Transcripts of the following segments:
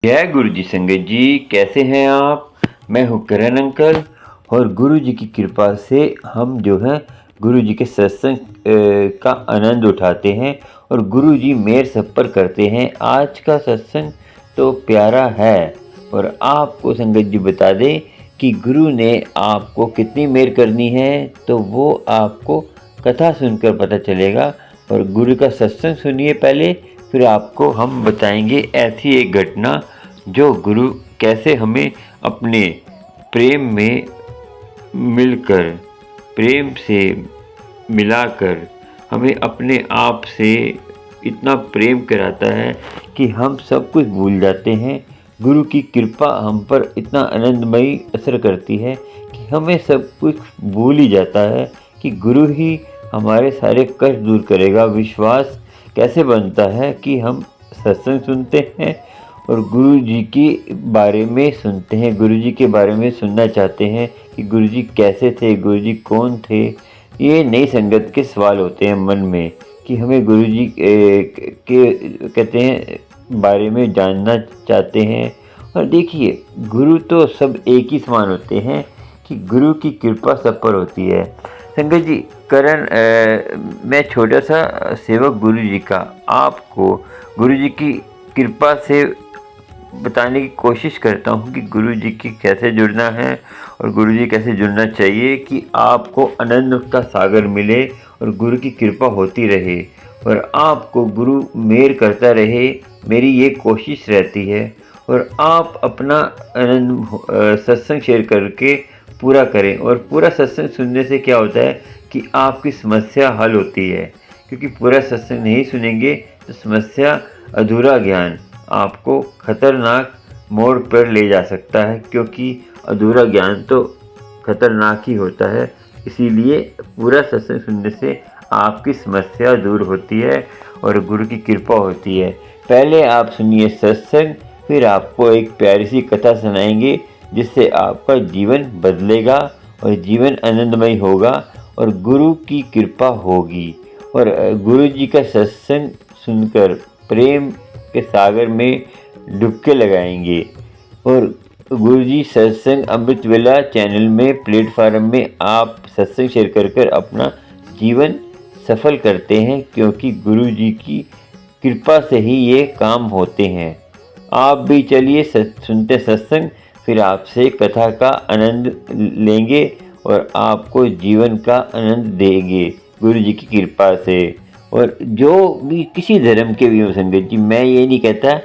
जय गुरु जी संगत जी, कैसे हैं आप। मैं हूँ करण अंकल और गुरु जी की कृपा से हम जो हैं गुरु जी के सत्संग का आनंद उठाते हैं और गुरु जी मेहर सब पर करते हैं। आज का सत्संग तो प्यारा है और आपको संगत जी बता दें कि गुरु ने आपको कितनी मेहर करनी है तो वो आपको कथा सुनकर पता चलेगा। और गुरु का सत्संग सुनिए पहले, फिर आपको हम बताएंगे ऐसी एक घटना जो गुरु कैसे हमें अपने प्रेम में मिलकर, प्रेम से मिलाकर हमें अपने आप से इतना प्रेम कराता है कि हम सब कुछ भूल जाते हैं। गुरु की कृपा हम पर इतना आनंदमयी असर करती है कि हमें सब कुछ भूल ही जाता है कि गुरु ही हमारे सारे कष्ट दूर करेगा। विश्वास कैसे बनता है कि हम सत्संग सुनते हैं और गुरु जी के बारे में सुनते हैं, गुरु जी के बारे में सुनना चाहते हैं कि गुरु जी कैसे थे, गुरु जी कौन थे। ये नई संगत के सवाल होते हैं मन में कि हमें गुरु जी के कहते हैं बारे में जानना चाहते हैं। और देखिए, गुरु तो सब एक ही समान होते हैं कि गुरु की कृपा सब पर होती है। संगत जी, करण मैं छोटा सा सेवक गुरु जी का आपको गुरु जी की कृपा से बताने की कोशिश करता हूँ कि गुरु जी की कैसे जुड़ना है और गुरु जी कैसे जुड़ना चाहिए कि आपको आनंद का सागर मिले और गुरु की कृपा होती रहे और आपको गुरु मेहर करता रहे। मेरी ये कोशिश रहती है और आप अपना आनंद सत्संग शेयर करके पूरा करें। और पूरा सत्संग सुनने से क्या होता है कि आपकी समस्या हल होती है, क्योंकि पूरा सत्संग नहीं सुनेंगे तो समस्या, अधूरा ज्ञान आपको खतरनाक मोड़ पर ले जा सकता है, क्योंकि अधूरा ज्ञान तो खतरनाक ही होता है। इसीलिए पूरा सत्संग सुनने से आपकी समस्या दूर होती है और गुरु की कृपा होती है। पहले आप सुनिए सत्संग, फिर आपको एक प्यारी सी कथा सुनाएंगे जिससे आपका जीवन बदलेगा और जीवन आनंदमय होगा और गुरु की कृपा होगी। और गुरु जी का सत्संग सुनकर प्रेम के सागर में डुबके लगाएंगे। और गुरुजी सत्संग अमृत वेला चैनल में प्लेटफार्म में आप सत्संग शेयर कर कर अपना जीवन सफल करते हैं, क्योंकि गुरु जी की कृपा से ही ये काम होते हैं। आप भी चलिए सुनते सत्संग, फिर आपसे कथा का आनंद लेंगे और आपको जीवन का आनंद देंगे गुरु जी की कृपा से। और जो भी किसी धर्म के भी हो संगत जी, मैं ये नहीं कहता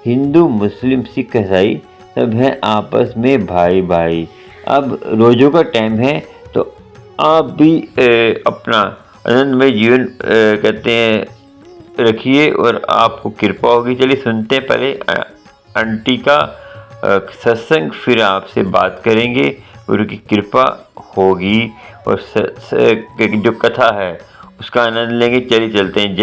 हिंदू मुस्लिम सिख ईसाई सब हैं आपस में भाई भाई। अब रोज़ों का टाइम है तो आप भी अपना आनंदमय जीवन कहते हैं रखिए और आपको कृपा होगी। चलिए सुनते हैं पहले आंटी का सत्संग, फिर आपसे बात करेंगे। गुरु की कृपा होगी और जो कथा है उसका आनंद लेंगे। चलिए चलते हैं।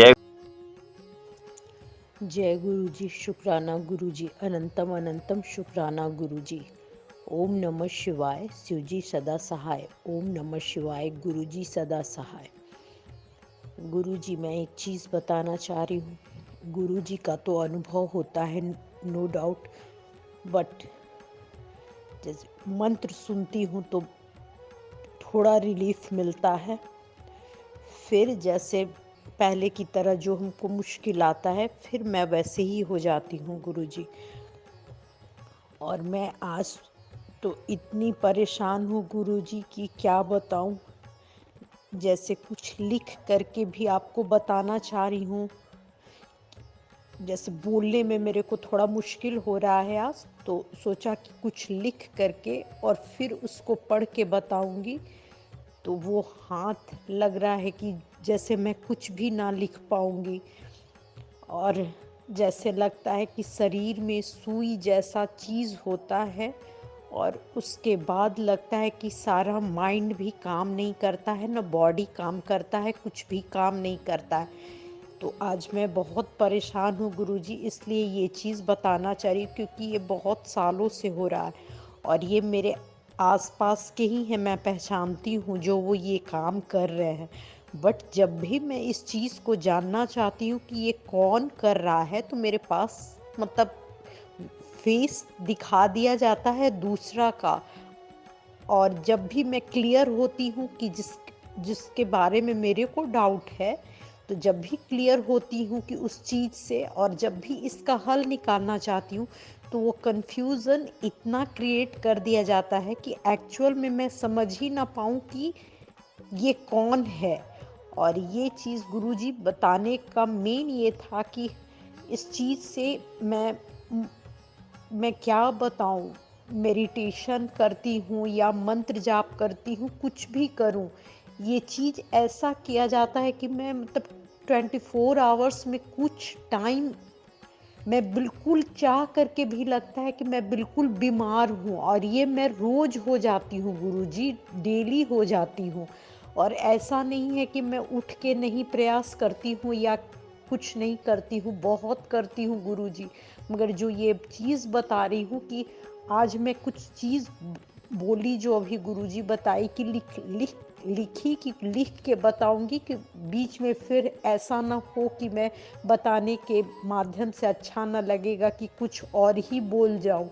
जय गुरु जी। शुक्राना गुरु जी, अनंतम अनंतम शुक्राना गुरु जी। ओम नमः शिवाय। शिव जी सदा सहाय। ओम नमः शिवाय। गुरु जी सदा सहाय। गुरु जी, मैं एक चीज़ बताना चाह रही हूँ। गुरु जी का तो अनुभव होता है, नो डाउट, बट जैसे मंत्र सुनती हूँ तो थोड़ा रिलीफ मिलता है। फिर जैसे पहले की तरह जो हमको मुश्किल आता है, फिर मैं वैसे ही हो जाती हूँ गुरु जी। और मैं आज तो इतनी परेशान हूँ गुरु जी की क्या बताऊँ। जैसे कुछ लिख करके भी आपको बताना चाह रही हूँ। जैसे बोलने में मेरे को थोड़ा मुश्किल हो रहा है आज, तो सोचा कि कुछ लिख करके और फिर उसको पढ़ के बताऊंगी। तो वो हाथ लग रहा है कि जैसे मैं कुछ भी ना लिख पाऊंगी, और जैसे लगता है कि शरीर में सुई जैसा चीज़ होता है, और उसके बाद लगता है कि सारा माइंड भी काम नहीं करता है, ना बॉडी काम करता है, कुछ भी काम नहीं करता है। तो आज मैं बहुत परेशान हूँ गुरुजी, इसलिए ये चीज़ बताना चाह रही हूँ, क्योंकि ये बहुत सालों से हो रहा है और ये मेरे आसपास के ही हैं, मैं पहचानती हूँ जो वो ये काम कर रहे हैं। बट जब भी मैं इस चीज़ को जानना चाहती हूँ कि ये कौन कर रहा है, तो मेरे पास मतलब फेस दिखा दिया जाता है दूसरा का। और जब भी मैं क्लियर होती हूँ कि जिसके बारे में मेरे को डाउट है, तो जब भी क्लियर होती हूँ कि उस चीज़ से, और जब भी इसका हल निकालना चाहती हूँ, तो वो कन्फ्यूज़न इतना क्रिएट कर दिया जाता है कि एक्चुअल में मैं समझ ही ना पाऊँ कि ये कौन है। और ये चीज़ गुरुजी बताने का मेन ये था कि इस चीज़ से मैं क्या बताऊं, मेडिटेशन करती हूँ या मंत्र जाप करती हूँ, कुछ भी करूँ, ये चीज़ ऐसा किया जाता है कि मैं मतलब 24 आवर्स में कुछ टाइम मैं बिल्कुल चाह करके भी लगता है कि मैं बिल्कुल बीमार हूँ, और ये मैं रोज़ हो जाती हूँ गुरुजी, डेली हो जाती हूँ। और ऐसा नहीं है कि मैं उठ के नहीं प्रयास करती हूँ या कुछ नहीं करती हूँ, बहुत करती हूँ गुरुजी। मगर जो ये चीज़ बता रही हूँ कि आज मैं कुछ चीज़ बोली, जो अभी गुरुजी बताई कि लिखी कि लिख के बताऊंगी, कि बीच में फिर ऐसा ना हो कि मैं बताने के माध्यम से अच्छा ना लगेगा कि कुछ और ही बोल जाऊं।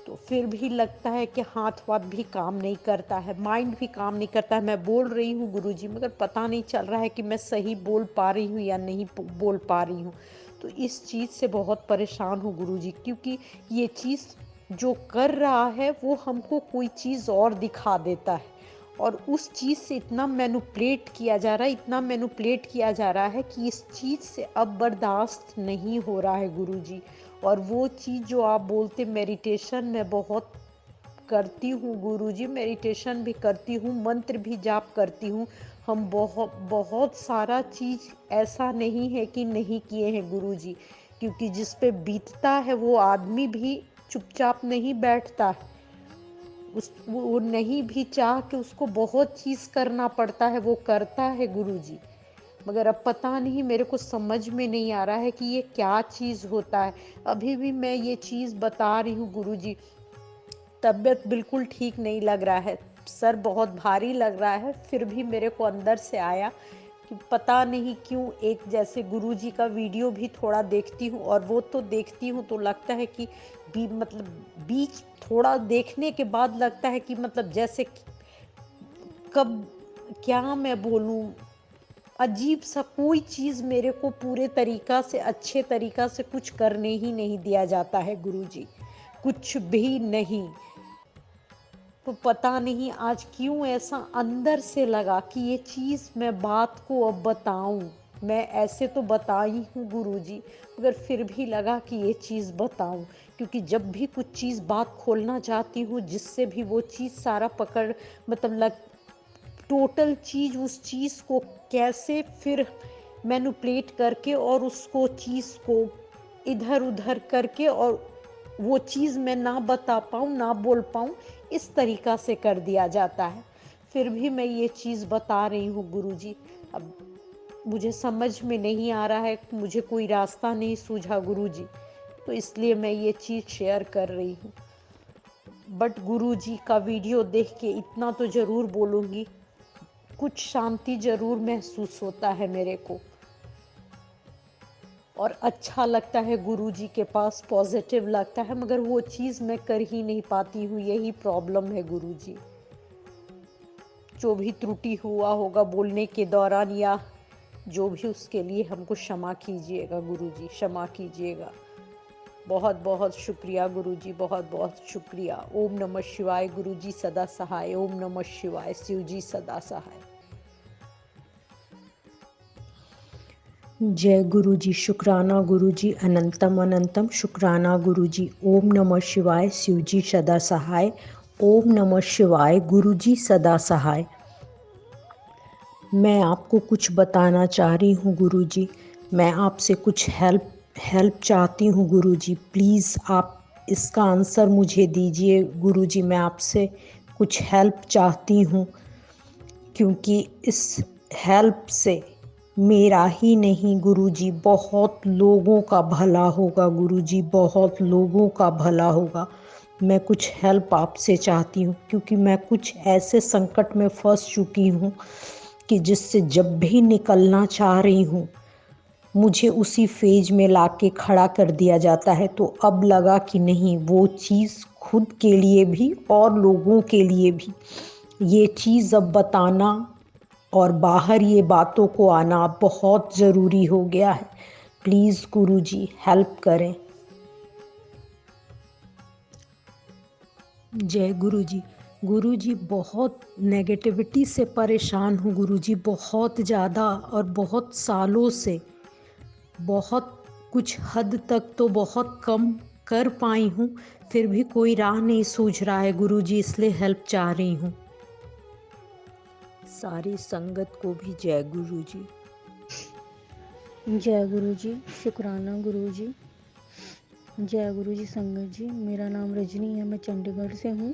तो फिर भी लगता है कि हाथ वाथ भी काम नहीं करता है, माइंड भी काम नहीं करता है। मैं बोल रही हूँ गुरुजी, मगर पता नहीं चल रहा है कि मैं सही बोल पा रही हूँ या नहीं बोल पा रही हूँ। तो इस चीज़ से बहुत परेशान हूँ गुरुजी, क्योंकि ये चीज़ जो कर रहा है वो हमको कोई चीज़ और दिखा देता है, और उस चीज़ से इतना मैनिपुलेट किया जा रहा है, इतना मैनिपुलेट किया जा रहा है कि इस चीज़ से अब बर्दाश्त नहीं हो रहा है गुरुजी। और वो चीज़ जो आप बोलते मेडिटेशन, मैं बहुत करती हूँ गुरुजी, मेडिटेशन भी करती हूँ, मंत्र भी जाप करती हूँ। हम बहुत बहुत सारा चीज़ ऐसा नहीं है कि नहीं किए हैं गुरुजी, क्योंकि जिस पे बीतता है वो आदमी भी चुपचाप नहीं बैठता है, वो नहीं भी चाह के उसको बहुत चीज़ करना पड़ता है, वो करता है गुरुजी। मगर अब पता नहीं, मेरे को समझ में नहीं आ रहा है कि ये क्या चीज़ होता है। अभी भी मैं ये चीज़ बता रही हूँ गुरुजी, तबीयत बिल्कुल ठीक नहीं लग रहा है, सर बहुत भारी लग रहा है, फिर भी मेरे को अंदर से आया कि पता नहीं क्यों, एक जैसे गुरुजी का वीडियो भी थोड़ा देखती हूँ, और वो तो देखती हूँ तो लगता है कि मतलब बीच थोड़ा देखने के बाद लगता है कि मतलब जैसे कब, क्या मैं बोलूँ, अजीब सा कोई चीज़ मेरे को पूरे तरीका से, अच्छे तरीका से कुछ करने ही नहीं दिया जाता है गुरुजी, कुछ भी नहीं। तो पता नहीं आज क्यों ऐसा अंदर से लगा कि ये चीज़ मैं बात को अब बताऊं। मैं ऐसे तो बताई हूँ गुरुजी, मगर फिर भी लगा कि ये चीज़ बताऊं, क्योंकि जब भी कुछ चीज़ बात खोलना चाहती हूँ, जिससे भी वो चीज़ सारा पकड़ मतलब टोटल चीज़, उस चीज़ को कैसे फिर मैनिपुलेट करके और उसको चीज़ को इधर उधर करके, और वो चीज़ मैं ना बता पाऊँ, ना बोल पाऊँ, इस तरीक़ा से कर दिया जाता है। फिर भी मैं ये चीज़ बता रही हूँ गुरुजी। अब मुझे समझ में नहीं आ रहा है, मुझे कोई रास्ता नहीं सूझा गुरुजी, तो इसलिए मैं ये चीज़ शेयर कर रही हूँ। बट गुरुजी का वीडियो देख के इतना तो ज़रूर बोलूँगी, कुछ शांति ज़रूर महसूस होता है मेरे को, और अच्छा लगता है गुरुजी के पास, पॉजिटिव लगता है, मगर वो चीज़ मैं कर ही नहीं पाती हूँ, यही प्रॉब्लम है गुरुजी। जो भी त्रुटि हुआ होगा बोलने के दौरान या जो भी, उसके लिए हमको क्षमा कीजिएगा गुरुजी, क्षमा कीजिएगा। बहुत बहुत शुक्रिया गुरुजी, बहुत बहुत शुक्रिया। ओम नमः शिवाय गुरुजी सदा सहाय, ओम नमः शिवाय, शिव जी सदा सहाय। जय गुरुजी, शुक्राना गुरुजी, अनंतम अनंतम शुक्राना गुरुजी। ओम नमः शिवाय, शिव जी सदा सहाय, ओम नमः शिवाय, गुरुजी सदा सहाय। मैं आपको कुछ बताना चाह रही हूँ गुरुजी, मैं आपसे कुछ हेल्प चाहती हूँ गुरुजी, प्लीज़ आप इसका आंसर मुझे दीजिए गुरुजी। मैं आपसे कुछ हेल्प चाहती हूँ, क्योंकि इस हेल्प से मेरा ही नहीं गुरुजी, बहुत लोगों का भला होगा गुरुजी, बहुत लोगों का भला होगा। मैं कुछ हेल्प आपसे चाहती हूँ, क्योंकि मैं कुछ ऐसे संकट में फंस चुकी हूँ कि जिससे जब भी निकलना चाह रही हूँ, मुझे उसी फेज में लाके खड़ा कर दिया जाता है। तो अब लगा कि नहीं, वो चीज़ खुद के लिए भी और लोगों के लिए भी ये चीज़ अब बताना और बाहर ये बातों को आना बहुत ज़रूरी हो गया है। प्लीज़ गुरुजी हेल्प करें। जय गुरुजी। गुरुजी बहुत नेगेटिविटी से परेशान हूँ गुरुजी, बहुत ज़्यादा, और बहुत सालों से। बहुत कुछ हद तक तो बहुत कम कर पाई हूँ, फिर भी कोई राह नहीं सूझ रहा है गुरुजी, इसलिए हेल्प चाह रही हूँ। सारी संगत को भी जय गुरुजी। जय गुरु जी, शुक्राना गुरु जी। जय गुरु जी संगत जी। मेरा नाम रजनी है, मैं चंडीगढ़ से हूँ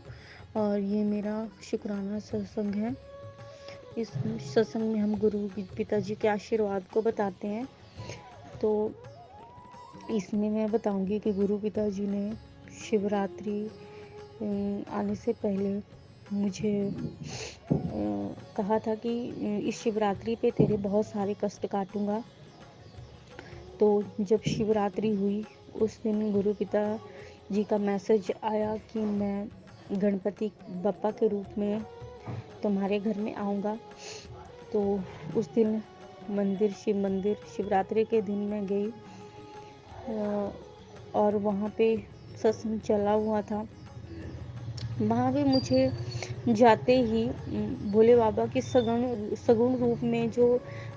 और ये मेरा शुक्राना सत्संग है। इस सत्संग में हम गुरु पिताजी के आशीर्वाद को बताते हैं। तो इसमें मैं बताऊंगी कि गुरु पिताजी ने शिवरात्रि आने से पहले मुझे कहा था कि इस शिवरात्रि पे तेरे बहुत सारे कष्ट काटूंगा। तो जब शिवरात्रि हुई उस दिन गुरु पिता जी का मैसेज आया कि मैं गणपति बप्पा के रूप में तुम्हारे घर में आऊँगा। तो उस दिन शिव मंदिर शिवरात्रि के दिन मैं गई और वहाँ पे सत्संग चला हुआ था। वहाँ पे मुझे जाते ही भोले बाबा की सगुण रूप में जो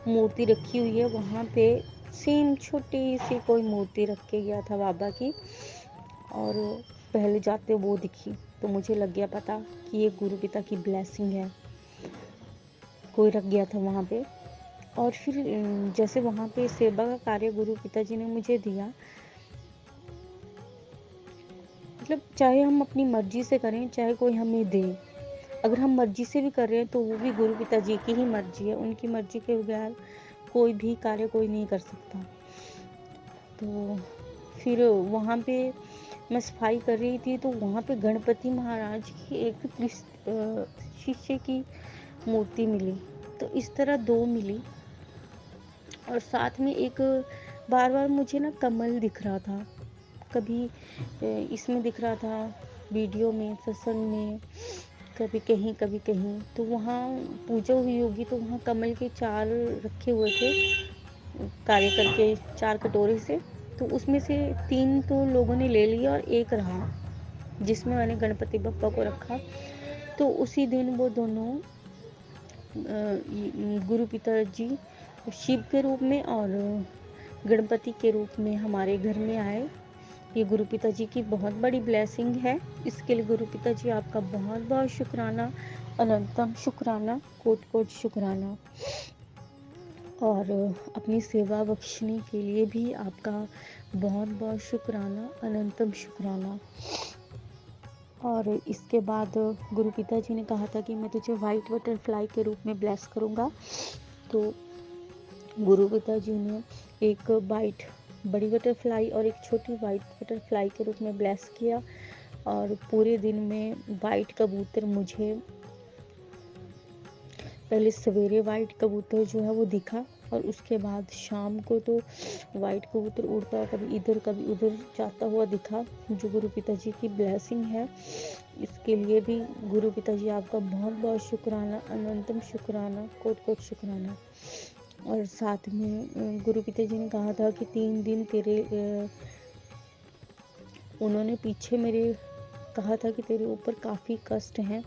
मूर्ति रखी हुई है, वहाँ पे सेम छोटी सी कोई मूर्ति रख के गया था बाबा की, और पहले जाते वो दिखी। तो मुझे लग गया पता कि ये गुरु पिता की ब्लेसिंग है, कोई रख गया था वहाँ पे। और फिर जैसे वहाँ पे सेवा का कार्य गुरु पिताजी ने मुझे दिया, मतलब चाहे हम अपनी मर्जी से करें, चाहे कोई हमें दे, अगर हम मर्जी से भी कर रहे हैं तो वो भी गुरु पिताजी की ही मर्जी है। उनकी मर्जी के बगैर कोई भी कार्य कोई नहीं कर सकता। तो फिर वहाँ पे मैं सफाई कर रही थी, तो वहाँ पे गणपति महाराज की एक शीशे की मूर्ति मिली। तो इस तरह 2 मिली, और साथ में एक बार बार मुझे ना कमल दिख रहा था, कभी इसमें दिख रहा था वीडियो में, सत्संग में, कभी कहीं। तो वहाँ पूजा हुई होगी, तो वहाँ कमल के 4 रखे हुए थे कार्य करके 4 कटोरे से। तो उसमें से 3 तो लोगों ने ले लिया और 1 रहा, जिसमें मैंने गणपति बप्पा को रखा। तो उसी दिन वो दोनों गुरु पिताजी शिव के रूप में और गणपति के रूप में हमारे घर में आए। ये गुरु पिताजी की बहुत बड़ी ब्लेसिंग है। इसके लिए गुरु पिताजी आपका बहुत बहुत शुक्राना, अनंतम शुक्राना, कोट कोट शुक्राना। और अपनी सेवा बख्शने के लिए भी आपका बहुत बहुत शुक्राना, अनंतम शुक्राना। और इसके बाद गुरु पिताजी ने कहा था कि मैं तुझे वाइट बटरफ्लाई के रूप में ब्लेस करूँगा। तो गुरु पिताजी ने एक वाइट बड़ी बटरफ्लाई और एक छोटी वाइट बटरफ्लाई के रूप में ब्लेस किया। और पूरे दिन में वाइट कबूतर मुझे, पहले सवेरे वाइट कबूतर जो है वो दिखा, और उसके बाद शाम को तो वाइट कबूतर उड़ता कभी इधर कभी उधर जाता हुआ दिखा, जो गुरु पिताजी की ब्लेसिंग है। इसके लिए भी गुरु पिताजी आपका बहुत बहुत शुक्राना, अनंतम शुक्राना, कोट कोट शुक्राना। और साथ में गुरु पिताजी ने कहा था कि 3 दिन तेरे उन्होंने पीछे मेरे कहा था कि तेरे ऊपर काफ़ी कष्ट हैं।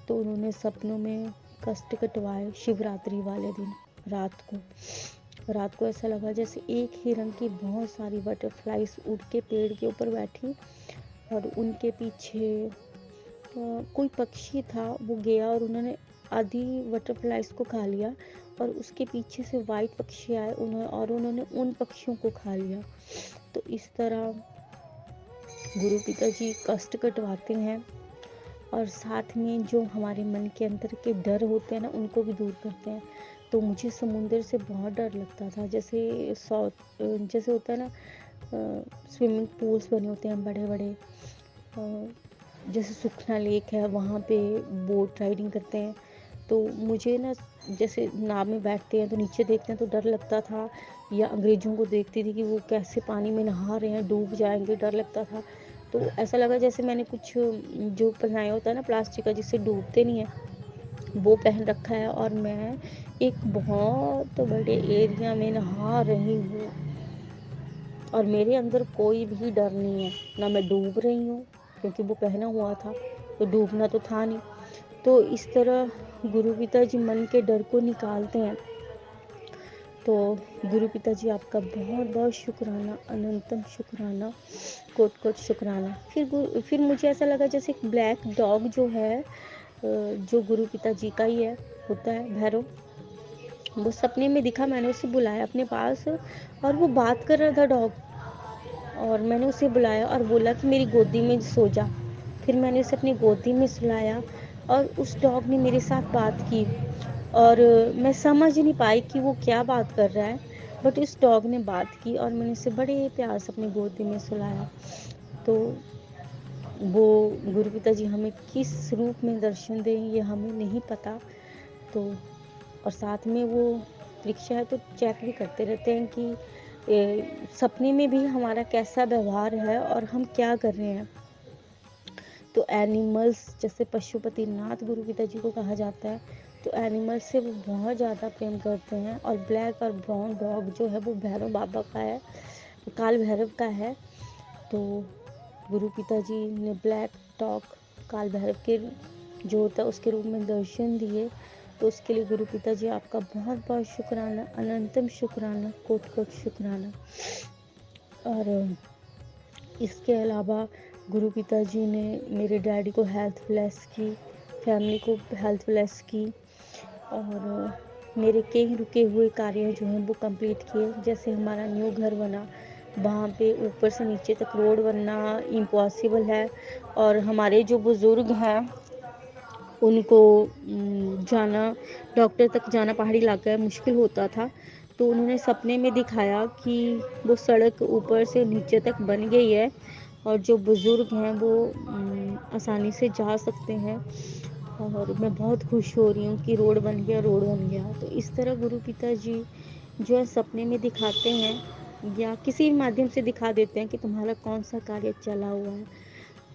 तो उन्होंने सपनों में कष्ट कटवाए। शिवरात्रि वाले दिन रात को ऐसा लगा जैसे एक ही रंग की बहुत सारी बटरफ्लाइज उड़ के पेड़ के ऊपर बैठी, और उनके पीछे कोई पक्षी था, वो गया और उन्होंने आधी बटरफ्लाइज को खा लिया, और उसके पीछे से वाइट पक्षी आए उन्होंने उन पक्षियों को खा लिया। तो इस तरह गुरु पिताजी कष्ट कटवाते हैं, और साथ में जो हमारे मन के अंदर के डर होते हैं ना, उनको भी दूर करते हैं। तो मुझे समुंदर से बहुत डर लगता था, जैसे होता है ना, स्विमिंग पूल्स बने होते हैं बड़े बड़े, जैसे सुखना लेक है, वहाँ पे बोट राइडिंग करते हैं, तो मुझे ना जैसे नाव में बैठते हैं तो नीचे देखते हैं तो डर लगता था, या अंग्रेज़ों को देखती थी कि वो कैसे पानी में नहा रहे हैं, डूब जाएँगे, डर लगता था। तो ऐसा लगा जैसे मैंने कुछ जो पहनाया होता है ना प्लास्टिक का जिससे डूबते नहीं हैं, वो पहन रखा है और मैं एक बहुत बड़े एरिया में नहा रही हूँ और मेरे अंदर कोई भी डर नहीं है, ना मैं डूब रही हूँ क्योंकि वो पहना हुआ था, तो डूबना तो था नहीं। तो इस तरह गुरु पिताजी मन के डर को निकालते हैं। तो गुरु पिताजी आपका बहुत बहुत शुक्राना, अनंतम शुक्राना, कोट कोट शुक्राना। फिर मुझे ऐसा लगा जैसे एक ब्लैक डॉग जो है जो गुरु पिताजी का ही है, होता है भैरव, वो सपने में दिखा। मैंने उसे बुलाया अपने पास और वो बात कर रहा था डॉग, और मैंने उसे बुलाया और बोला कि मेरी गोदी में सो जा। फिर मैंने उसे अपनी गोदी में सुलाया और उस डॉग ने मेरे साथ बात की, और मैं समझ नहीं पाई कि वो क्या बात कर रहा है, बट उस डॉग ने बात की और मैंने उसे बड़े प्यार से अपनी गोदी में सुलाया। तो वो गुरु पिताजी हमें किस रूप में दर्शन दें ये हमें नहीं पता। तो और साथ में वो रिक्शा है तो चेक भी करते रहते हैं कि सपने में भी हमारा कैसा व्यवहार है और हम क्या कर रहे हैं। तो एनिमल्स जैसे पशुपतिनाथ गुरु पिताजी को कहा जाता है, तो एनिमल्स से वो बहुत ज़्यादा प्रेम करते हैं। और ब्लैक और ब्राउन डॉग जो है वो भैरव बाबा का है, काल भैरव का है। तो गुरु पिताजी ने ब्लैक डॉग काल भैरव के जो होता है उसके रूप में दर्शन दिए, तो उसके लिए गुरु पिताजी आपका बहुत बहुत शुक्राना, अनंतम शुक्राना, कोट कोट शुक्राना। और इसके अलावा गुरु पिताजी ने मेरे डैडी को हेल्थ ब्लेस की, फैमिली को हेल्थ ब्लेस की, और मेरे कई रुके हुए कार्य जो हैं वो कंप्लीट किए। जैसे हमारा न्यू घर बना, वहाँ पे ऊपर से नीचे तक रोड बनना इम्पॉसिबल है, और हमारे जो बुज़ुर्ग हैं उनको जाना, डॉक्टर तक जाना पहाड़ी इलाका है, मुश्किल होता था। तो उन्होंने सपने में दिखाया कि वो सड़क ऊपर से नीचे तक बन गई है और जो बुज़ुर्ग हैं वो आसानी से जा सकते हैं। और मैं बहुत खुश हो रही हूँ कि रोड बन गया, रोड बन गया। तो इस तरह गुरु पिताजी जो है सपने में दिखाते हैं या किसी भी माध्यम से दिखा देते हैं कि तुम्हारा कौन सा कार्य चला हुआ है।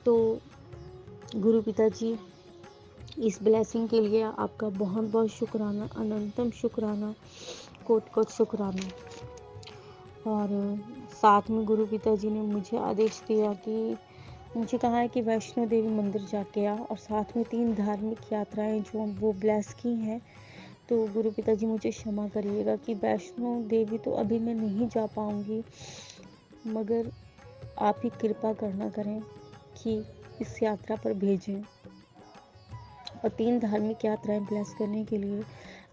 तो गुरु पिताजी इस ब्लेसिंग के लिए आपका बहुत बहुत शुक्राना, अनंतम शुक्राना, कोट कोट शुक्राना। और साथ में गुरु पिताजी ने मुझे आदेश दिया कि मुझे कहा है कि वैष्णो देवी मंदिर जाके आ, और साथ में 3 धार्मिक यात्राएं जो वो ब्लेस की हैं। तो गुरु पिताजी मुझे क्षमा करिएगा कि वैष्णो देवी तो अभी मैं नहीं जा पाऊँगी, मगर आप ही कृपा करना करें कि इस यात्रा पर भेजें। और 3 धार्मिक यात्राएं ब्लेस करने के लिए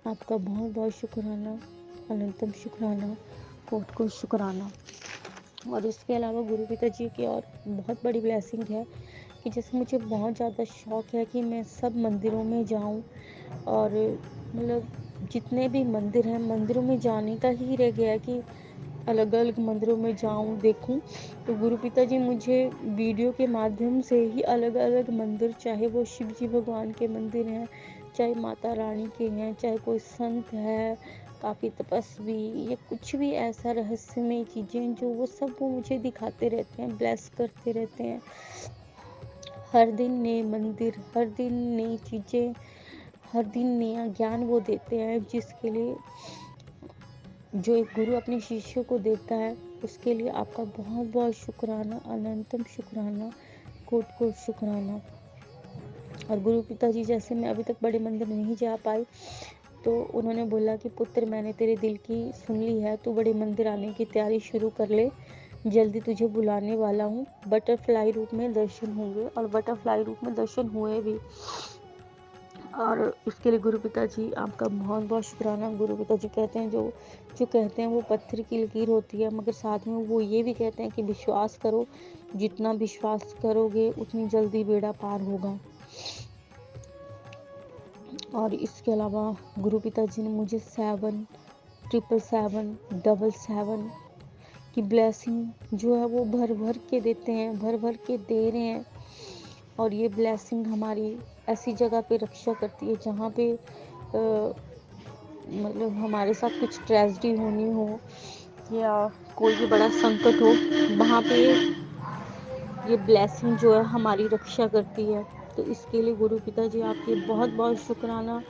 आपका बहुत बहुत शुक्राना, अनंतम शुक्राना, कोट कोट शुक्राना। और इसके अलावा गुरु पिताजी की और बहुत बड़ी ब्लेसिंग है कि जैसे मुझे बहुत ज़्यादा शौक़ है कि मैं सब मंदिरों में जाऊं, और मतलब जितने भी मंदिर हैं मंदिरों में जाने का ही रह गया है कि अलग अलग मंदिरों में जाऊं, देखूं। तो गुरु पिताजी मुझे वीडियो के माध्यम से ही अलग अलग मंदिर, चाहे वो शिव जी भगवान के मंदिर हैं, चाहे माता रानी के हैं, चाहे कोई संत है काफ़ी तपस्वी, या कुछ भी ऐसा रहस्यमय चीज़ें जो वो सब वो मुझे दिखाते रहते हैं, ब्लेस करते रहते हैं। हर दिन नए मंदिर, हर दिन नई चीज़ें, हर दिन नया ज्ञान वो देते हैं, जिसके लिए जो एक गुरु अपने शिष्य को देता है उसके लिए आपका बहुत बहुत शुक्राना, अनंतम शुक्राना, कोट कोट शुक्राना। और गुरु पिताजी जैसे मैं अभी तक बड़े मंदिर नहीं जा पाई, तो उन्होंने बोला कि पुत्र मैंने तेरे दिल की सुन ली है, तू बड़े मंदिर आने की तैयारी शुरू कर ले, जल्दी तुझे बुलाने वाला हूँ। बटरफ्लाई रूप में दर्शन होंगे, और बटरफ्लाई रूप में दर्शन हुए भी। और इसके लिए गुरु पिताजी आपका बहुत बहुत शुक्राना। गुरु पिताजी कहते हैं जो कहते हैं वो पत्थर की लकीर होती है, मगर साथ में वो ये भी कहते हैं कि विश्वास करो, जितना विश्वास करोगे उतनी जल्दी बेड़ा पार होगा। और इसके अलावा गुरु पिताजी ने मुझे 7 777 777 की ब्लेसिंग जो है वो भर भर के देते हैं, भर भर के दे रहे हैं। और ये ब्लेसिंग हमारी ऐसी जगह पे रक्षा करती है जहाँ पे मतलब हमारे साथ कुछ ट्रेजेडी होनी हो या कोई भी बड़ा संकट हो, वहाँ पे ये ब्लेसिंग जो है हमारी रक्षा करती है। तो इसके लिए गुरु पिताजी आपके बहुत बहुत शुक्राना,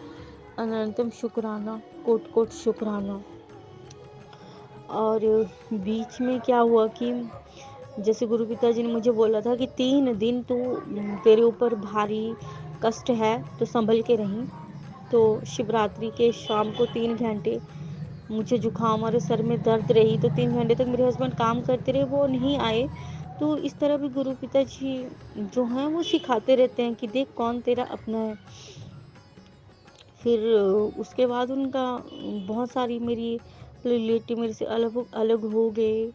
अनंतम शुक्राना, कोट कोट शुक्राना। और बीच में क्या हुआ कि जैसे गुरु पिताजी ने मुझे बोला था कि 3 दिन तो तेरे ऊपर भारी कष्ट है, तो संभल के रहीं। तो शिवरात्रि के शाम को 3 घंटे मुझे जुकाम और सर में दर्द रही, तो 3 घंटे तक मेरे हस्बैंड काम करते रहे, वो नहीं आए। तो इस तरह भी गुरु पिताजी जो हैं वो सिखाते रहते हैं कि देख कौन तेरा अपना है। फिर उसके बाद उनका बहुत सारी मेरी रिलेटिव मेरे से अलग अलग हो गए।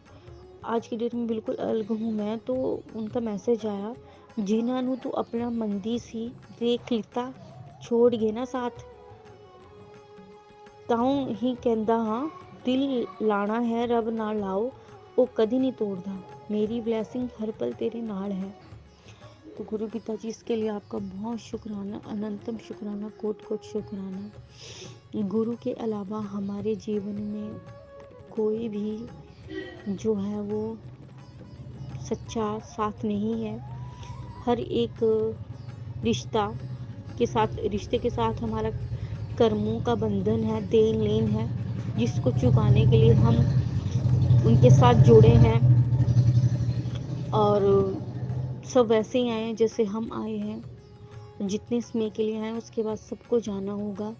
आज की डेट में बिल्कुल अलग हूँ मैं। तो उनका मैसेज आया, जिन्हां ਨੂੰ तू अपना मंदी सी देख लिता छोड़ गए ना साथ, ताऊं ही कहंदा हाँ दिल लाना है रब ना लाओ वो कदी नहीं तोड़दा, मेरी ब्लेसिंग हर पल तेरे नाल है। तो गुरु पिताजी इसके लिए आपका बहुत शुक्राना, अनंतम शुक्राना, कोट कोट शुक्राना। गुरु के अलावा हमारे जीवन में कोई भी जो है वो सच्चा साथ नहीं है। हर एक रिश्ते के साथ हमारा कर्मों का बंधन है, देन लेन है, जिसको चुकाने के लिए हम उनके साथ जुड़े हैं। और सब वैसे ही आए हैं जैसे हम आए हैं। जितने समय के लिए आए उसके बाद सबको जाना होगा,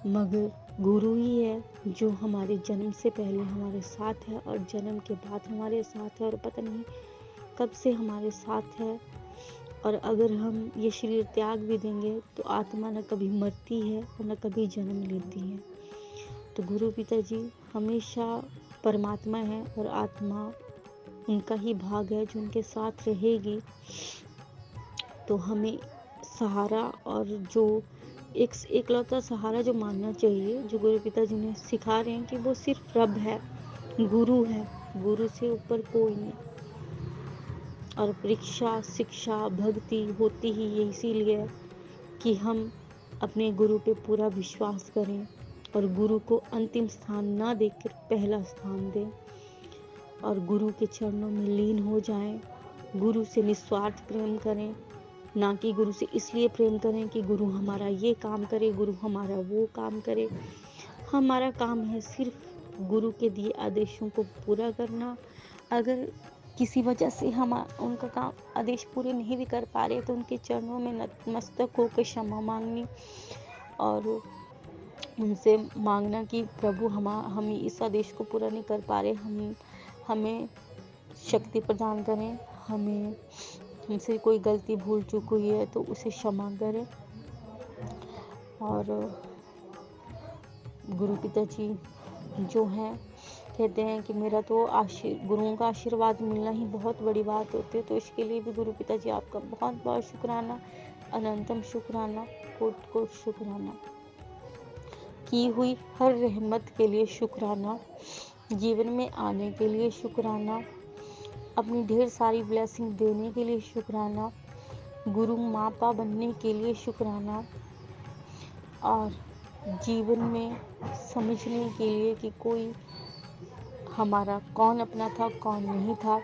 मगर गुरु ही है जो हमारे जन्म से पहले हमारे साथ है और जन्म के बाद हमारे साथ है, और पता नहीं कब से हमारे साथ है। और अगर हम ये शरीर त्याग भी देंगे तो आत्मा न कभी मरती है और न कभी जन्म लेती है। तो गुरु पिताजी हमेशा परमात्मा है और आत्मा उनका ही भाग है जो उनके साथ रहेगी। तो हमें सहारा और जो एकलौता सहारा जो मानना चाहिए, जो गुरु पिताजी ने सिखा रहे हैं कि वो सिर्फ रब है, गुरु है, गुरु से ऊपर कोई नहीं। और परीक्षा शिक्षा भक्ति होती ही ये इसीलिए कि हम अपने गुरु पे पूरा विश्वास करें और गुरु को अंतिम स्थान ना देकर पहला स्थान दें और गुरु के चरणों में लीन हो जाएं। गुरु से निस्वार्थ प्रेम करें, ना कि गुरु से इसलिए प्रेम करें कि गुरु हमारा ये काम करे, गुरु हमारा वो काम करे। हमारा काम है सिर्फ गुरु के दिए आदेशों को पूरा करना। अगर किसी वजह से हम उनका काम आदेश पूरे नहीं भी कर पा रहे तो उनके चरणों में नतमस्तक होकर क्षमा मांगनी और उनसे मांगना कि प्रभु हम इस आदेश को पूरा नहीं कर पा रहे, हमें शक्ति प्रदान करें, हमसे कोई गलती भूल चूक हुई है तो उसे क्षमा करें। और गुरु पिताजी जो हैं कहते हैं कि मेरा तो गुरुओं का आशीर्वाद मिलना ही बहुत बड़ी बात होती है। तो इसके लिए भी गुरु पिताजी आपका बहुत बहुत शुक्राना, अनंतम शुक्राना, कोट कोट शुक्राना। की हुई हर रहमत के लिए शुक्राना, जीवन में आने के लिए शुक्राना, अपनी ढेर सारी ब्लेसिंग देने के लिए शुक्राना, गुरु मापा बनने के लिए शुक्राना, और जीवन में समझने के लिए कि कोई हमारा कौन अपना था कौन नहीं था,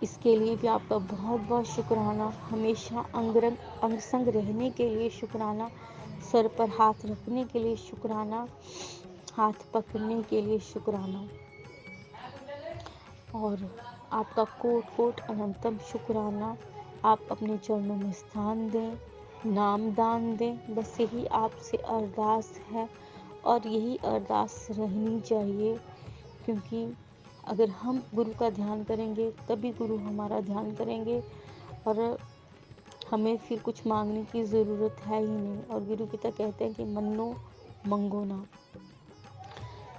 इसके लिए भी आपका बहुत बहुत शुक्राना। हमेशा अंग संग रहने के लिए शुक्राना, सर पर हाथ रखने के लिए शुक्राना, हाथ पकड़ने के लिए शुक्राना। और आपका कोट कोट अनंतम शुक्राना। आप अपने चरणों में स्थान दें, नाम दान दें, बस यही आपसे अरदास है और यही अरदास रहनी चाहिए। क्योंकि अगर हम गुरु का ध्यान करेंगे तभी गुरु हमारा ध्यान करेंगे और हमें फिर कुछ मांगने की ज़रूरत है ही नहीं। और गुरु पिता कहते हैं कि मन्नो मंगो ना।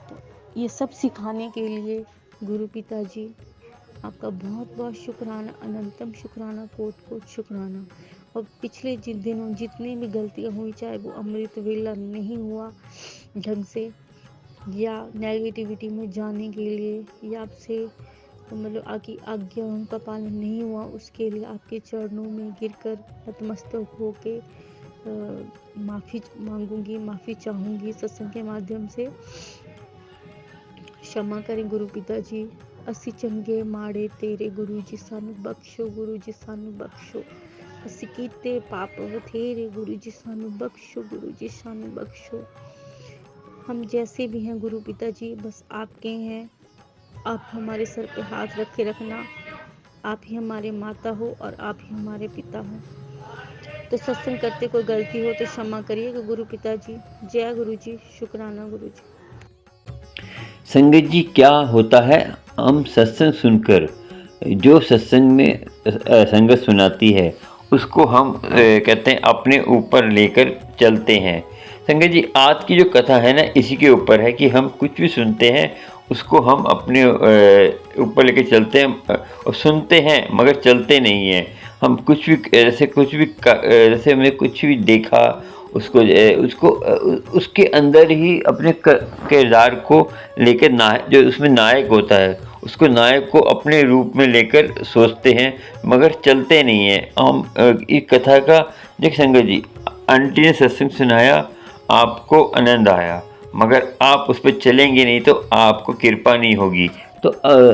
तो ये सब सिखाने के लिए गुरु पिताजी आपका बहुत बहुत शुक्राना, अनंतम शुक्राना, कोट कोट शुक्राना। और पिछले दिनों जितनी भी गलतियाँ हुई, चाहे वो अमृत वेला नहीं हुआ ढंग से या नेगेटिविटी में जाने के लिए या आपसे मतलब आपकी आज्ञाओं का पालन नहीं हुआ, उसके लिए आपके चरणों में गिरकर नतमस्तक होके माफ़ी मांगूंगी, माफ़ी चाहूँगी सत्संग के माध्यम से। क्षमा करें गुरु पिता जी, ਅਸੀਂ ਚੰਗੇ ਮਾੜੇ ਤੇਰੇ ਗੁਰੂ ਜੀ ਸਾਨੂੰ ਬਖਸ਼ੋ, ਗੁਰੂ ਜੀ ਸਾਨੂੰ ਬਖਸ਼ੋ। ਅਸੀਂ ਕੀਤੇ ਪਾਪ ਬਥੇਰੇ ਗੁਰੂ जी ਸਾਨੂੰ बख्शो, गुरु जी ਸਾਨੂੰ बख्शो। हम जैसे भी हैं गुरु पिता जी बस आपके हैं, आप हमारे सर पे हाथ रख के रखना। आप ही हमारे माता हो और आप ही हमारे पिता हो। तो सत्संग करते कोई गलती हो तो क्षमा करिएगा गुरु पिता जी। जय गुरु जी, शुक्राना गुरु जी। संगत जी, क्या होता है, हम सत्संग सुनकर जो सत्संग में संगत सुनाती है उसको हम कहते हैं अपने ऊपर लेकर चलते हैं। संगत जी, आज की जो कथा है ना, इसी के ऊपर है कि हम कुछ भी सुनते हैं उसको हम अपने ऊपर लेकर चलते हैं और सुनते हैं मगर चलते नहीं हैं। हम कुछ भी जैसे हमने कुछ भी देखा उसको उसके अंदर ही अपने किरदार को लेकर जो उसमें नायक होता है उसको नायक को अपने रूप में लेकर सोचते हैं मगर चलते नहीं हैं। हम एक कथा का देख संगत जी, आंटी ने सत्संग सुनाया, आपको आनंद आया, मगर आप उस पर चलेंगे नहीं तो आपको कृपा नहीं होगी। तो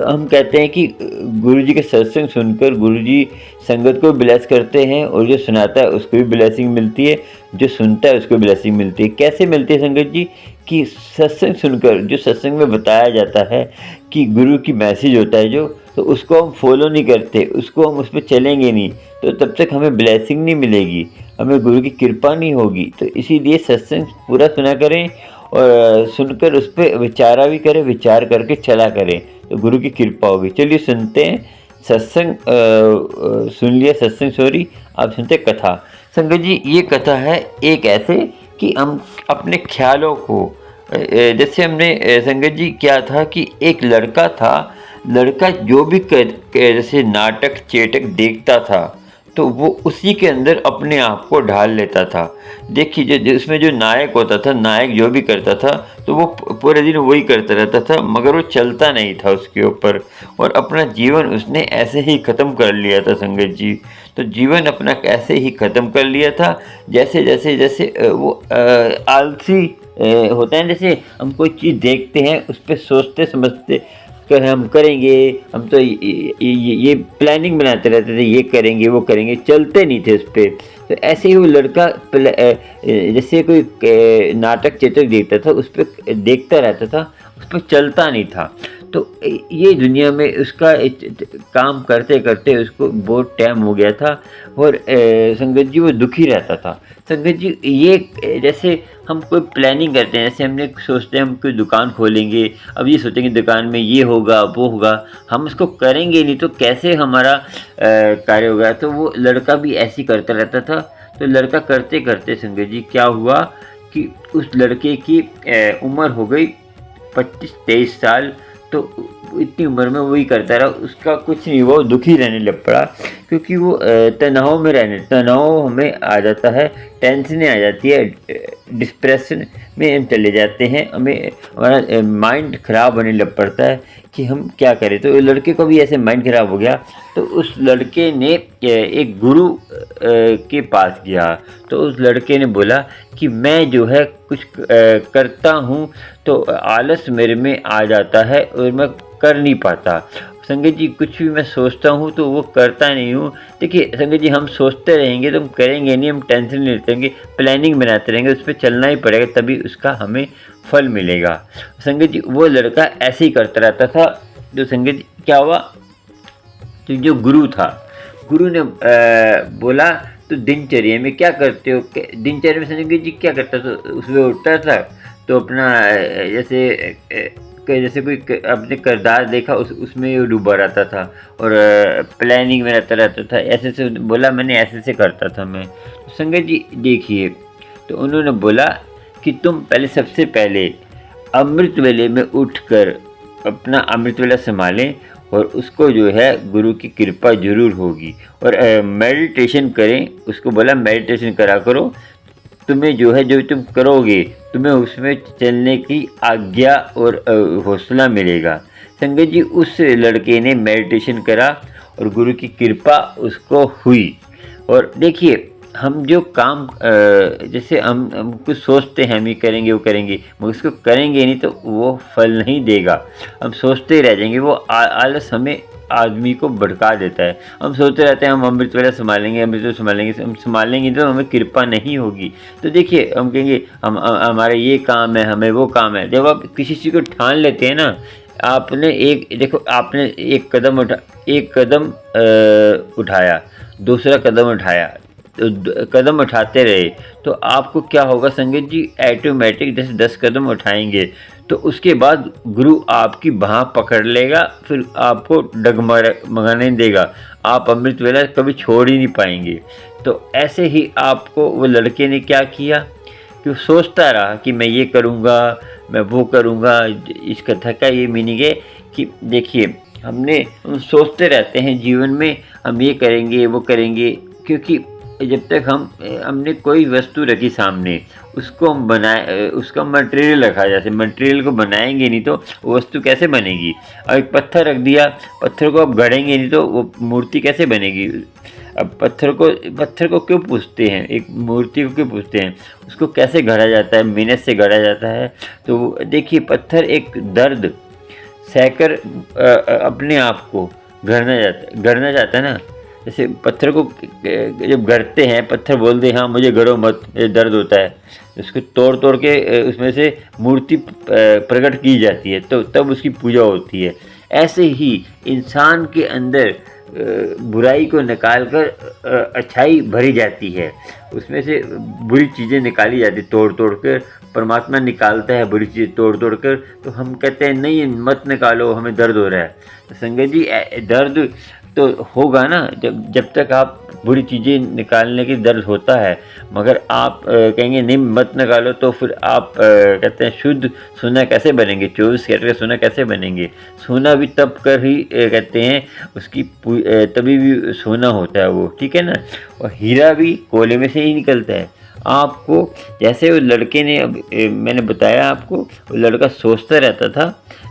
हम कहते हैं कि गुरुजी के सत्संग सुनकर गुरुजी संगत को ब्लेस करते हैं और जो सुनाता है उसको भी ब्लेसिंग मिलती है, जो सुनता है उसको ब्लेसिंग मिलती है। कैसे मिलती है संगत जी? कि सत्संग सुनकर जो सत्संग में बताया जाता है कि गुरु की मैसेज होता है जो, तो उसको हम फॉलो नहीं करते, उसको हम उस पर चलेंगे नहीं, तो तब तक हमें ब्लेसिंग नहीं मिलेगी, हमें गुरु की कृपा नहीं होगी। तो इसीलिए सत्संग पूरा सुना करें और सुनकर उस पर विचारा भी करें, विचार करके चला करें तो गुरु की कृपा होगी। चलिए सुनते हैं सत्संग। सुन लिया सत्संग, सॉरी, आप सुनते कथा। संगत जी, ये कथा है एक ऐसे कि हम अपने ख्यालों को जैसे हमने संगत जी क्या था कि एक लड़का था, लड़का जो भी जैसे नाटक चेटक देखता था तो वो उसी के अंदर अपने आप को ढाल लेता था। देखिए जो उसमें जो नायक होता था, नायक जो भी करता था तो वो पूरे दिन वही करता रहता था मगर वो चलता नहीं था उसके ऊपर, और अपना जीवन उसने ऐसे ही ख़त्म कर लिया था संगत जी। तो जीवन अपना ऐसे ही ख़त्म कर लिया था जैसे जैसे जैसे वो आलसी होता है। जैसे हम कोई चीज़ देखते हैं उस पर सोचते समझते हम करेंगे, हम तो ये प्लानिंग बनाते रहते थे, ये करेंगे वो करेंगे, चलते नहीं थे उस पर। तो ऐसे ही वो लड़का जैसे कोई नाटक चेटक देखता था उस पर देखता रहता था, उस पर चलता नहीं था। तो ये दुनिया में उसका काम करते करते उसको बहुत टाइम हो गया था और संगत जी वो दुखी रहता था। संगत जी, ये जैसे हम कोई प्लानिंग करते हैं, जैसे हमने सोचते हैं हम कोई दुकान खोलेंगे, अब ये सोचेंगे दुकान में ये होगा वो होगा, हम उसको करेंगे नहीं तो कैसे हमारा कार्य होगा। तो वो लड़का भी ऐसे ही करता रहता था। तो लड़का करते करते संगत जी क्या हुआ कि उस लड़के की उम्र हो गई 25-23 साल। तो इतनी उम्र में वही करता रहा, उसका कुछ नहीं हुआ, वो दुखी रहने लग पड़ा क्योंकि वो तनाव हमें आ जाता है, टेंशनें आ जाती है, डिप्रेशन में हम चले जाते हैं, हमें हमारा माइंड ख़राब होने लग पड़ता है कि हम क्या करें। तो लड़के को भी ऐसे माइंड ख़राब हो गया। तो उस लड़के ने एक गुरु के पास गया। तो उस लड़के ने बोला कि मैं जो है कुछ करता हूँ तो आलस मेरे में आ जाता है और मैं कर नहीं पाता। संगत जी, कुछ भी मैं सोचता हूँ तो वो करता नहीं हूँ। देखिए संगत जी, हम सोचते रहेंगे तो हम करेंगे नहीं, हम टेंशन नहीं लेते रहेंगे, प्लानिंग बनाते रहेंगे, उस पर चलना ही पड़ेगा तभी उसका हमें फल मिलेगा। संगत जी, वो लड़का ऐसे ही करता रहता था। तो संगत जी क्या हुआ, तो जो गुरु था, गुरु ने बोला तो दिनचर्या में क्या करते हो? दिनचर्या में संगत जी क्या करता था, उसमें उठता था तो अपना जैसे कोई अपने किरदार देखा उसमें डूबा रहता था और प्लानिंग में रहता था। ऐसे से बोला, मैंने ऐसे से करता था मैं। तो संगत जी देखिए, तो उन्होंने बोला कि तुम पहले सबसे पहले अमृत वेले में उठकर अपना अमृत वेला संभालें और उसको जो है गुरु की कृपा जरूर होगी। और मेडिटेशन करें, उसको बोला मेडिटेशन करा करो, तुम्हें जो है जो तुम करोगे तुम्हें उसमें चलने की आज्ञा और हौसला मिलेगा। संगत जी उस लड़के ने मेडिटेशन करा और गुरु की कृपा उसको हुई। और देखिए हम जो काम जैसे हम कुछ सोचते हैं हम ये करेंगे वो करेंगे, मगर उसको करेंगे नहीं तो वो फल नहीं देगा। हम सोचते ही रह जाएंगे, वो आलस हमें आदमी को भड़का देता है। हम सोचते रहते हैं हम अमृत वेला संभालेंगे, अमृत वेला संभालेंगे, हम संभालेंगे तो हमें कृपा नहीं होगी। तो देखिए हम कहेंगे हम हमारा ये काम है, हमें वो काम है। जब आप किसी चीज़ को ठान लेते हैं ना, आपने एक कदम उठाया, दूसरा कदम उठाया, तो कदम उठाते रहे, तो आपको क्या होगा संगत जी, ऑटोमेटिक जैसे 10 कदम उठाएंगे तो उसके बाद गुरु आपकी बाँह पकड़ लेगा, फिर आपको डगमगाने नहीं देगा, आप अमृत वेला कभी छोड़ ही नहीं पाएंगे। तो ऐसे ही आपको वो लड़के ने क्या किया कि वो सोचता रहा कि मैं ये करूँगा, मैं वो करूँगा। इस कथा का ये मीनिंग है कि देखिए हम सोचते रहते हैं जीवन में हम ये करेंगे वो करेंगे, क्योंकि जब तक हमने कोई वस्तु रखी सामने, उसको हम बनाए, उसका मटेरियल रखा, जैसे मटेरियल को बनाएंगे नहीं तो वो वस्तु कैसे बनेगी। और एक पत्थर रख दिया, पत्थर को आप गढ़ेंगे नहीं तो वो मूर्ति कैसे बनेगी। अब पत्थर को क्यों पूछते हैं, एक मूर्ति को क्यों पूछते हैं, उसको कैसे गढ़ा जाता है, मेहनत से गढ़ा जाता है। तो देखिए पत्थर एक दर्द सहकर अपने आप को गढ़ना चाहता है ना। जैसे पत्थर को जब गढ़ते हैं, पत्थर बोल दे हाँ मुझे गढ़ो मत, ये दर्द होता है, उसको तोड़ तोड़ के उसमें से मूर्ति प्रकट की जाती है, तो तब उसकी पूजा होती है। ऐसे ही इंसान के अंदर बुराई को निकाल कर अच्छाई भरी जाती है, उसमें से बुरी चीज़ें निकाली जाती, तोड़ तोड़ कर परमात्मा निकालता है बुरी चीज़ तोड़ तोड़ कर। तो हम कहते हैं नहीं मत निकालो, हमें दर्द हो रहा है। तो संगत जी दर्द तो होगा ना, जब तक आप बुरी चीज़ें निकालने की दर्द होता है, मगर आप कहेंगे नहीं मत निकालो, तो फिर आप कहते हैं शुद्ध सोना कैसे बनेंगे, 24 कैरेट का सोना कैसे बनेंगे। सोना भी तब कर ही कहते हैं उसकी तभी भी सोना होता है वो, ठीक है ना। और हीरा भी कोयले में से ही निकलता है। आपको जैसे वो लड़के ने मैंने बताया आपको, वो लड़का सोचता रहता था,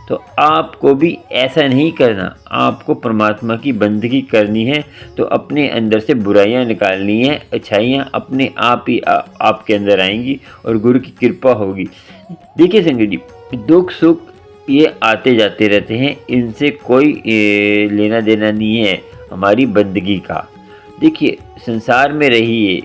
तो आपको भी ऐसा नहीं करना। आपको परमात्मा की बंदगी करनी है, तो अपने अंदर से बुराइयां निकालनी है, अच्छाइयां अपने आप ही आपके अंदर आएंगी और गुरु की कृपा होगी। देखिए संगत जी, दुख सुख ये आते जाते रहते हैं, इनसे कोई लेना देना नहीं है हमारी बंदगी का। देखिए संसार में रहिए,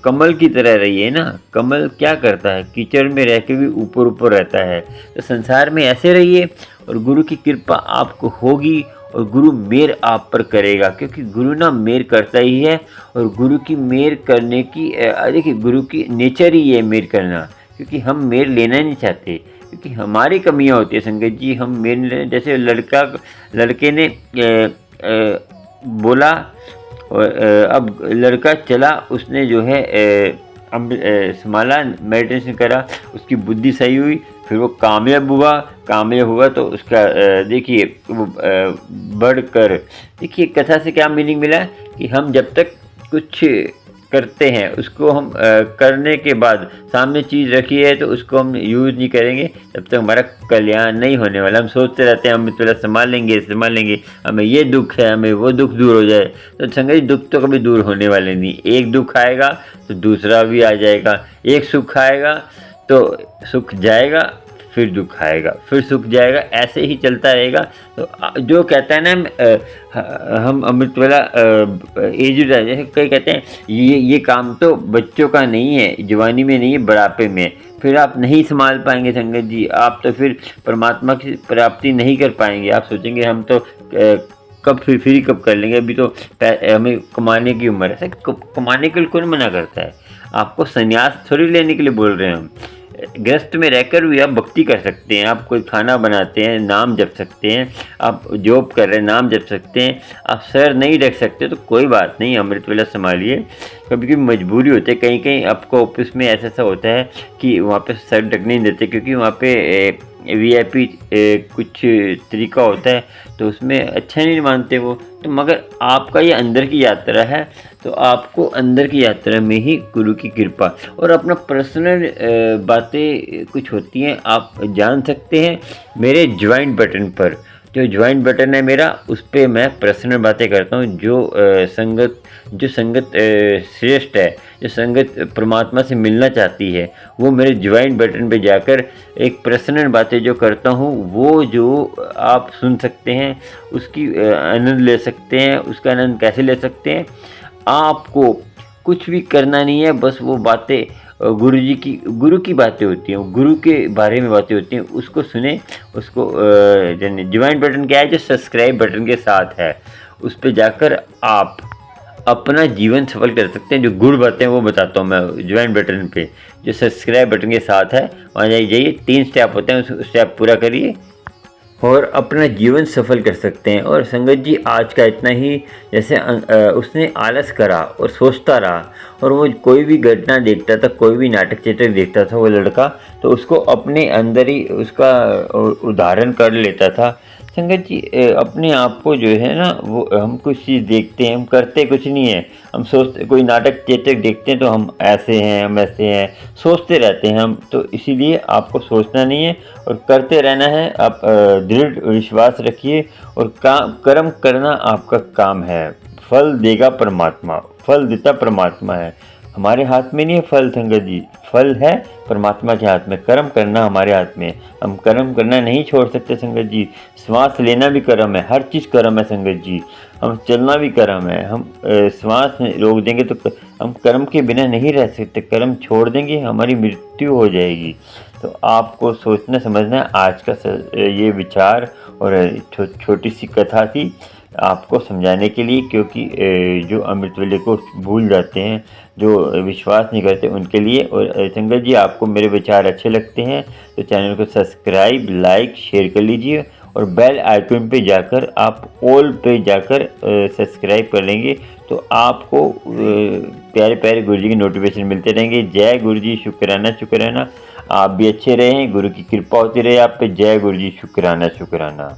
कमल की तरह रहिए ना। कमल क्या करता है, कीचड़ में रह के भी ऊपर ऊपर रहता है। तो संसार में ऐसे रहिए और गुरु की कृपा आपको होगी और गुरु मेहर आप पर करेगा, क्योंकि गुरु ना मेहर करता ही है। और गुरु की मेहर करने की देखिए गुरु की नेचर ही है मेहर करना, क्योंकि हम मेहर लेना नहीं चाहते, क्योंकि हमारी कमियां होती है संगत जी। हम मेहर, जैसे लड़के ने बोला और अब लड़का चला, उसने जो है संभाला, मेडिटेशन करा, उसकी बुद्धि सही हुई, फिर वो कामयाब हुआ तो उसका देखिए वो बढ़कर, देखिए कथा से क्या मीनिंग मिला कि हम जब तक कुछ करते हैं उसको हम करने के बाद सामने चीज़ रखी है तो उसको हम यूज़ नहीं करेंगे, तब तक हमारा कल्याण नहीं होने वाला। हम सोचते रहते हैं हम थोड़ा संभाल लेंगे, हमें ये दुख है, हमें वो दुख दूर हो जाए। तो संगत दुख तो कभी दूर होने वाले नहीं। एक दुख आएगा तो दूसरा भी आ जाएगा, एक सुख आएगा तो सुख जाएगा, फिर दुख आएगा, फिर सुख जाएगा, ऐसे ही चलता रहेगा। तो जो कहता है ना हम अमृत वाला एज, जैसे कई कहते हैं ये काम तो बच्चों का नहीं है, जवानी में नहीं है, बुढ़ापे में, फिर आप नहीं संभाल पाएंगे संगत जी। आप तो फिर परमात्मा की प्राप्ति नहीं कर पाएंगे। आप सोचेंगे हम तो कब फ्री कब कर लेंगे, अभी तो हमें कमाने की उम्र है। कमाने के लिए कौन मना करता है? आपको संन्यास थोड़ी लेने के लिए बोल रहे हैं हम। गृहस्थ में रहकर भी आप भक्ति कर सकते हैं। आप कोई खाना बनाते हैं, नाम जप सकते हैं, आप जॉब कर रहे हैं, नाम जप सकते हैं। आप सर नहीं रख सकते तो कोई बात नहीं, अमृत वेला संभालिए। कभी कभी मजबूरी होती है, कहीं कहीं आपको ऑफिस में ऐसा होता है कि वहाँ पे सर ढकने नहीं देते, क्योंकि वहाँ पे VIP कुछ तरीका होता है, तो उसमें अच्छा नहीं मानते वो। तो मगर आपका ये अंदर की यात्रा है, तो आपको अंदर की यात्रा में ही गुरु की कृपा और अपना पर्सनल बातें कुछ होती हैं आप जान सकते हैं मेरे ज्वाइन बटन पर। जो ज्वाइन बटन है मेरा, उस पर मैं पर्सनल बातें करता हूँ। जो संगत श्रेष्ठ है, जो संगत परमात्मा से मिलना चाहती है, वो मेरे ज्वाइन बटन पे जाकर एक पर्सनल बातें जो करता हूँ, वो जो आप सुन सकते हैं, उसकी आनंद ले सकते हैं। उसका आनंद कैसे ले सकते हैं? आपको कुछ भी करना नहीं है, बस वो बातें गुरु की बातें होती हैं, गुरु के बारे में बातें होती हैं, उसको सुने। उसको ज्वाइन बटन क्या है? जो सब्सक्राइब बटन के साथ है, उस पे जाकर आप अपना जीवन सफल कर सकते हैं। जो गुरु बातें हैं वो बताता हूँ मैं ज्वाइन बटन पे, जो सब्सक्राइब बटन के साथ है, वहाँ जाइए। 3 स्टेप होते हैं, उस स्टेप पूरा करिए और अपना जीवन सफल कर सकते हैं। और संगत जी, आज का इतना ही। जैसे उसने आलस करा और सोचता रहा, और वो कोई भी घटना देखता था, कोई भी नाटक चित्र देखता था वो लड़का, तो उसको अपने अंदर ही उसका उदाहरण कर लेता था। संगत जी, अपने आप को जो है ना, वो हम कुछ चीज़ देखते हैं, हम करते कुछ नहीं है। हम सोचते, कोई नाटक चित्र देखते हैं तो हम ऐसे हैं, हम ऐसे हैं, सोचते रहते हैं हम। तो इसीलिए आपको सोचना नहीं है और करते रहना है। आप दृढ़ विश्वास रखिए और कर्म करना आपका काम है। फल देगा परमात्मा, फल देता परमात्मा है। हमारे हाथ में नहीं है फल संगत जी, फल है परमात्मा के हाथ में। कर्म करना हमारे हाथ में है, हम कर्म करना नहीं छोड़ सकते संगत जी। श्वास लेना भी कर्म है, हर चीज़ कर्म है संगत जी। हम चलना भी कर्म है। हम श्वास रोक देंगे तो हम कर्म के बिना नहीं रह सकते। कर्म छोड़ देंगे, हमारी मृत्यु हो जाएगी। तो आपको सोचना समझना है। आज का ये विचार और छोटी सी कथा थी आपको समझाने के लिए, क्योंकि जो अमृत वेले को भूल जाते हैं, जो विश्वास नहीं करते, उनके लिए। और संगत जी, आपको मेरे विचार अच्छे लगते हैं तो चैनल को सब्सक्राइब, लाइक, शेयर कर लीजिए और बेल आइकन पे जाकर आप ऑल पे जाकर सब्सक्राइब कर लेंगे तो आपको प्यारे प्यारे गुरु जी के नोटिफिकेशन मिलते रहेंगे। जय गुरु जी, शुक्राना शुक्राना। आप भी अच्छे रहें, गुरु की कृपा होती रहे आप पे। जय गुरु जी, शुक्राना शुक्राना।